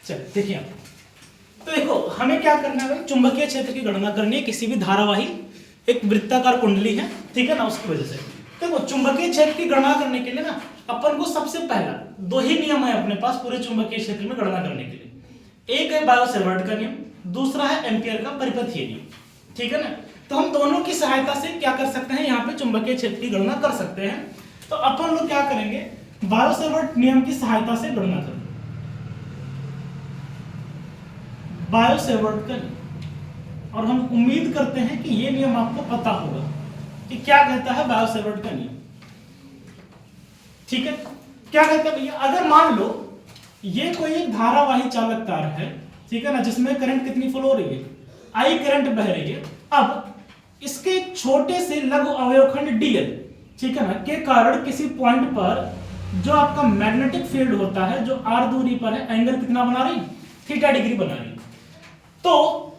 चलिए देखिए आप, तो देखो हमें क्या करना है भाई, चुंबकीय क्षेत्र की गणना करनी है किसी भी धारावाही एक वृत्ताकार कुंडली है, ठीक है ना, उसकी वजह से देखो चुंबकीय क्षेत्र की गणना करने के लिए ना अपन को सबसे पहला दो ही नियम है अपने पास पूरे चुंबकीय क्षेत्र में गणना करने के लिए। एक है बायो-सेवर्ट का नियम, दूसरा है एम्पियर का परिपथीय नियम, ठीक है ना। तो हम दोनों की सहायता से क्या कर सकते हैं, यहाँ पे चुंबकीय क्षेत्र की गणना कर सकते हैं। तो अपन लोग क्या करेंगे, बायो-सेवर्ट नियम की सहायता से गणना करेंगे, बायो-सेवर्ट का नियम। और हम उम्मीद करते हैं कि ये नियम आपको पता होगा कि क्या कहता है बायो-सेवर्ट का नियम, ठीक है। क्या कहता है भैया, अगर मान लो ये कोई एक धारावाही चालक तार है, ठीक है ना, जिसमें करंट कितनी फ्लो हो रही है, आई करंट बह रही है। अब इसके छोटे से लघु अवयवखंड डीएल, ठीक है ना, के कारण किसी पॉइंट पर जो आपका मैग्नेटिक फील्ड होता है जो आर दूरी पर है, एंगल कितना बना रही, थीटा डिग्री बना रही। तो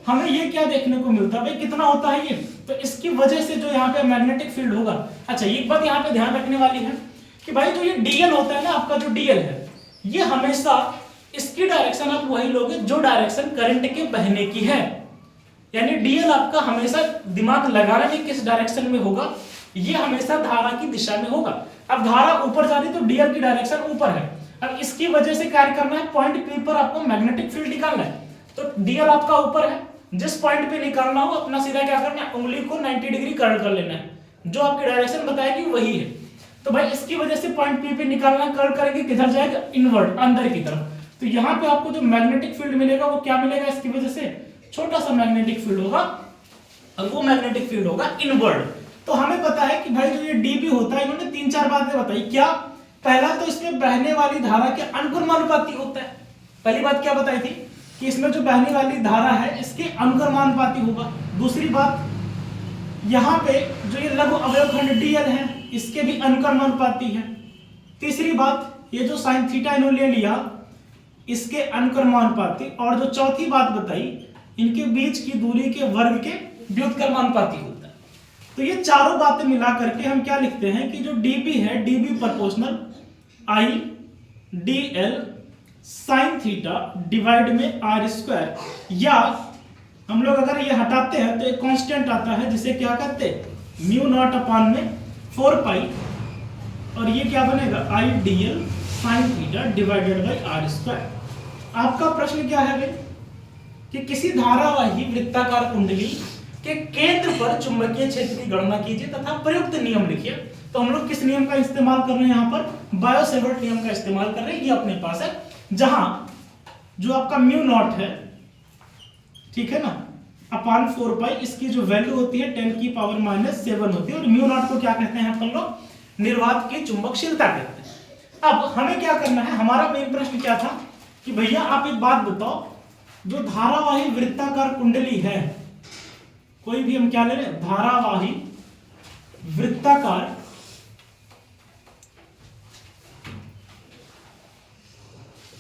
हमें ये क्या देखने को मिलता है भाई, कितना होता है ये, तो इसकी वजह से जो यहाँ पे मैग्नेटिक फील्ड होगा। अच्छा एक बात यहाँ पे ध्यान रखने वाली है कि भाई जो ये डीएल होता है ना, आपका जो डीएल है, ये हमेशा इसकी डायरेक्शन आप वही लोगे जो डायरेक्शन करंट के बहने की है। यानी डीएल आपका हमेशा दिमाग लगाना नहीं किस डायरेक्शन में होगा, ये हमेशा धारा की दिशा में होगा। अब धारा ऊपर जा रही तो डीएल की डायरेक्शन ऊपर है। अब इसकी वजह से क्या करना है, पॉइंट पी पर आपको मैग्नेटिक फील्ड निकालना है। तो डीएल आपका ऊपर है, जिस पॉइंट पे निकालना हो अपना सीधा क्या करना है, उंगली को 90 डिग्री कर्ल कर लेना है, जो आपकी डायरेक्शन बताएगी वही है। तो भाई इसकी वजह से पॉइंट पी पे निकालना, कर्ल करेंगे किधर जाएगा, इनवर्ट, अंदर की तरफ। तो यहाँ पे आपको जो मैग्नेटिक फील्ड मिलेगा वो क्या मिलेगा, इसकी वजह से छोटा सा मैग्नेटिक फील्ड होगा, और वो मैग्नेटिक फील्ड होगा इनवर्ड। तो हमें पता है कि भाई जो ये डीबी होता है, इन्होंने 3-4 बातें बताई। क्या, पहला तो इसमें बहने वाली धारा के अनुक्रमानुपाती होता है। पहली बात क्या बताई थी कि इसमें जो बहने वाली धारा है इसके अनुक्रमानुपाती होगा। दूसरी बात, यहाँ पे जो ये लघु अवयवखंड डीएल है इसके भी अनुक्रमानुपाती है। तीसरी बात, ये जो साइन थीटा इन्होंने लिया इसके अनुक्रमानुपाती। और जो चौथी बात बताई, इनके बीच की दूरी के वर्ग के व्युत्क्रमानुपाती होता है। तो ये चारों बातें मिला करके हम क्या लिखते हैं कि जो डीबी है, डीबी प्रोपोर्शनल आई d l sine theta divide में आर स्क्वायर, या हम लोग अगर ये हटाते हैं तो एक कांस्टेंट आता है जिसे क्या कहते हैं, म्यू नॉट अपान में 4 पाई, और ये क्या बनेगा, I d l sine theta divided by r square. आपका प्रश्न क्या है भाई कि किसी धारावाही वृत्ताकार कुंडली के केंद्र पर चुंबकीय क्षेत्र की गणना कीजिए तथा प्रयुक्त नियम लिखिए। तो हम लोग किस नियम का इस्तेमाल कर रहे हैं, यहाँ पर बायो-सेवर्ट नियम का इस्तेमाल कर रहे हैं। ये अपने पास है, जहां जो आपका म्यू नॉट है, ठीक है ना, अपान 4 पाई, इसकी जो वैल्यू होती है 10⁻⁻7 होती है, और म्यू नॉट को क्या कहते हैं अपन लोग, निर्वात की चुंबकशीलता कहते हैं। अब हमें क्या करना है, हमारा मेन प्रश्न क्या था कि भैया आप एक बात बताओ, जो धारावाही वृत्ताकार कुंडली है, कोई भी हम क्या ले रहे हैं, धारावाही वृत्ताकार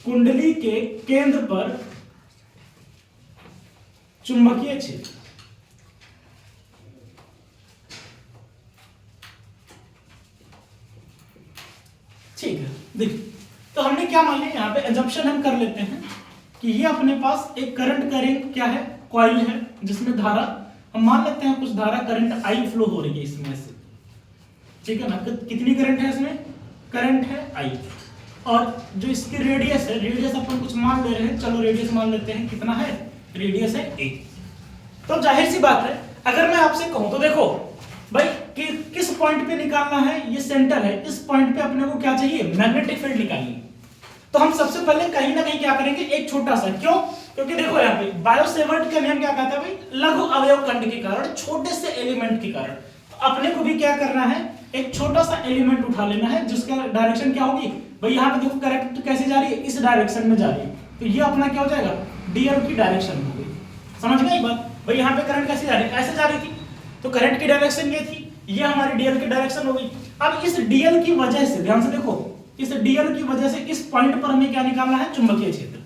कुंडली के केंद्र पर चुंबकीय क्षेत्र, ठीक है। देखिए तो हमने क्या मान लिया, यहाँ पे एजम्पशन हम कर लेते हैं कि ये अपने पास एक करंट का रिंग क्या है, कॉइल है, जिसमें धारा हम मान लेते हैं कुछ धारा करंट आई फ्लो हो रही है इसमें से, ठीक है ना। कितनी करंट है इसमें, करंट है आई, और जो इसकी रेडियस है, रेडियस अपन कुछ मान ले रहे हैं, चलो रेडियस मान लेते हैं, कितना है, रेडियस है a। तो जाहिर सी बात है, अगर मैं आपसे कहूं तो देखो भाई कि किस पॉइंट पे निकालना है, ये सेंटर है, इस पॉइंट पे अपने को क्या चाहिए, मैग्नेटिक फील्ड निकालनी है। तो हम सबसे पहले कहीं ना कहीं क्या करेंगे, एक छोटा सा, क्यों, क्योंकि देखो यहाँ पे बायो-सेवर्ट का नियम क्या कहता है भाई, लघु अवयवखंड के कारण, छोटे से एलिमेंट के कारण। तो अपने को भी क्या करना है, एक छोटा सा एलिमेंट उठा लेना है जिसका डायरेक्शन क्या होगी भाई, यहाँ पे देखो करंट कैसे जा रही है, इस डायरेक्शन में जा रही है। तो ये अपना क्या हो जाएगा, डीएल की डायरेक्शन हो गई। समझ गए बात भाई, यहाँ पे करंट कैसे जा रही है, ऐसे जा रही थी, तो करंट की डायरेक्शन ये थी, ये हमारी डीएल की डायरेक्शन हो गई। अब इस डीएल की वजह से, ध्यान से देखो, इस डीएल की वजह से इस पॉइंट पर हमें क्या निकालना है, चुंबकीय क्षेत्र।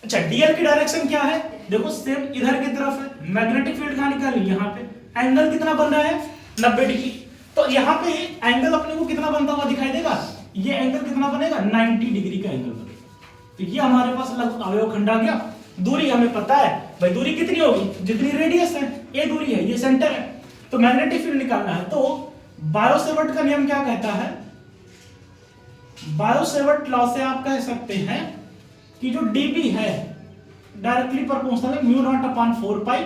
अच्छा डीएल की डायरेक्शन क्या है, देखो सेम इधर की तरफ है, मैग्नेटिक फील्ड कहाँ निकाली, यहाँ पे। एंगल कितना बन रहा है, 90 डिग्री। तो यहाँ पे एंगल अपने को कितना बनता हुआ दिखाई देगा, ये एंगल कितना बनेगा, 90 डिग्री का एंगल बनेगा। तो ये हमारे पास लघु अवयव खंड आ गया। दूरी हमें पता है भाई, दूरी कितनी होगी, जितनी रेडियस है, ये दूरी है, ये सेंटर है। तो मैग्नेटिक फील्ड निकालना है, तो बायो-सेवर्ट का नियम क्या कहता है, बायो-सेवर्ट लॉ से आप कह सकते हैं कि जो dB है डायरेक्टली प्रोपोर्शनल है mu naught upon 4 pi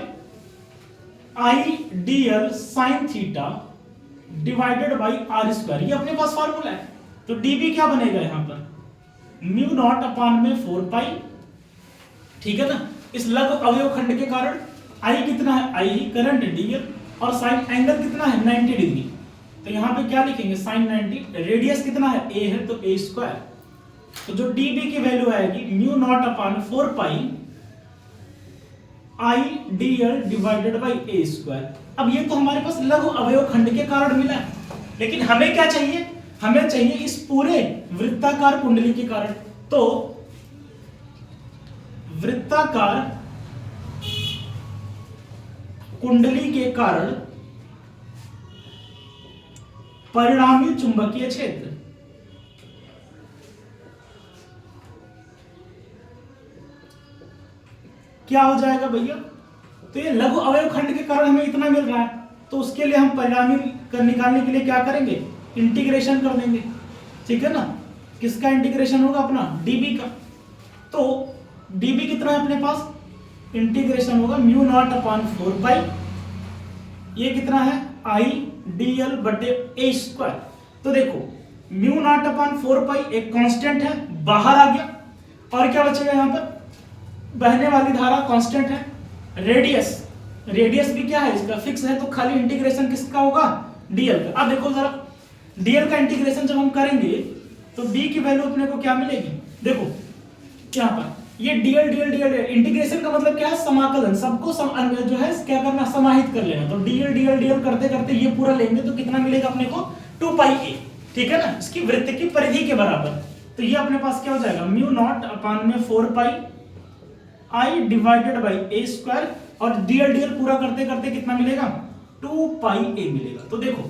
I dl sin theta divided by r square. ये अपने पास फार्मूला है। तो dB क्या बनेगा यहां पर, म्यू नॉट अपॉन में 4 पाई, ठीक है ना। इस लघु अवयव खंड के कारण I कितना है, I करंट dl, और साइन एंगल कितना है 90 डिग्री। तो यहां पे क्या लिखेंगे साइन 90, रेडियस कितना है a है तो a स्क्वायर। तो जो dB की वैल्यू आएगी mu naught upon 4 pi I dl divided by a square. अब ये तो हमारे पास लघु अवयव खंड के कारण मिला है, लेकिन हमें क्या चाहिए, हमें चाहिए इस पूरे वृत्ताकार कुंडली के कारण। तो वृत्ताकार कुंडली के कारण परिणामी चुंबकीय क्षेत्र, क्या हो जाएगा भैया, तो ये लघु अवयव खंड के कारण हमें इतना मिल रहा है, तो उसके लिए हम परिणामी निकालने के लिए क्या करेंगे, इंटीग्रेशन कर देंगे, ठीक है ना। किसका इंटीग्रेशन होगा, अपना dB का। तो dB कितना है अपने पास, इंटीग्रेशन होगा म्यू नॉट अपॉन 4 पाई, ये कितना है I dl बटे a स्क्वायर। तो देखो म्यू नॉट अपॉन 4 पाई एक कांस्टेंट है, बाहर आ गया, और क्या बचेगा यहाँ पर, बहने वाली धारा कांस्टेंट है, रेडियस भी क्या है इसका फिक्स है, तो खाली इंटीग्रेशन किसका होगा, dl का। अब देखो जरा dl का इंटीग्रेशन जब हम करेंगे तो d की वैल्यू अपने को क्या मिलेगी, देखो यहाँ पर ये dl इंटीग्रेशन का मतलब क्या है, समाकलन, सबको जो है क्या करना, समाहित कर लेना। तो dl करते करते ये पूरा लेंगे तो कितना मिलेगा अपने को 2 पाई a, ठीक है ना, इसकी वृत्त की परिधि के बराबर। तो ये अपने पास क्या हो जाएगा म्यू नॉट अपॉन में 4 पाई I divided by a square, और dl पूरा करते करते कितना मिलेगा 2 पाई a मिलेगा। तो देखो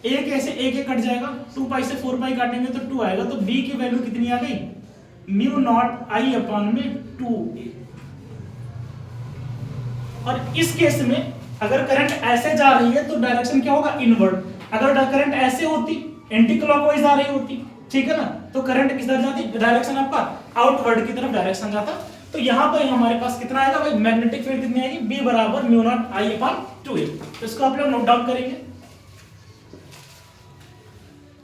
एक ऐसे एक कट जाएगा, 2 पाई से 4 पाई काटेंगे तो 2 आएगा, तो b की वैल्यू कितनी आ गई, म्यू नॉट I अपॉन में 2a। और इस केस में अगर करंट ऐसे जा रही है तो डायरेक्शन क्या होगा, इनवर्ड। अगर करंट ऐसे होती, एंटी क्लॉकवाइज आ रही होती, ठीक है ना, तो करंट किधर जाती, डायरेक्शन आपका आउटवर्ड की तरफ डायरेक्शन जाता। तो यहां पर हमारे पास कितना आएगा भाई, मैग्नेटिक फील्ड कितनी आएगी, b बराबर mu naught I upon 2a। तो इसको आप लोग नोट डाउन करेंगे।